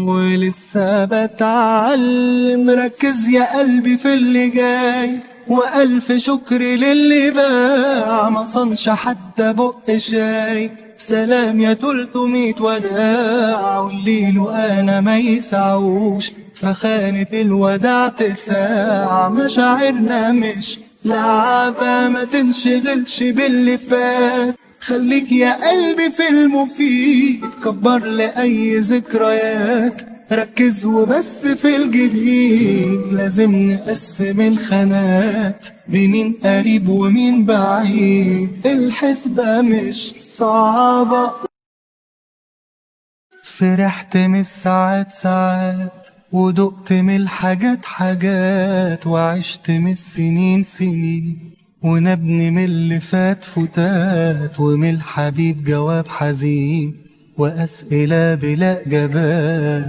ولسه بتعلم، ركز يا قلبي في اللي جاي، وألف شكر للي باع ما صنش حتى بق شاي. سلام يا 300 وداع، والليل وأنا ما يسعوش، فخانة الوداع تساع. مشاعرنا مش لعبة، ما تنشغلش باللي فات، خليك يا قلبي في المفيد، كبر لأي ذكريات. ركز وبس في الجديد، لازم نقسم الخانات بمين قريب ومين بعيد، الحسبة مش صعبة. فرحت من الساعات ساعات، ودقت من الحاجات حاجات، وعشت من السنين سنين، ونبني من اللي فات فتات، ومن الحبيب جواب حزين، وأسئلة بلا إجابات.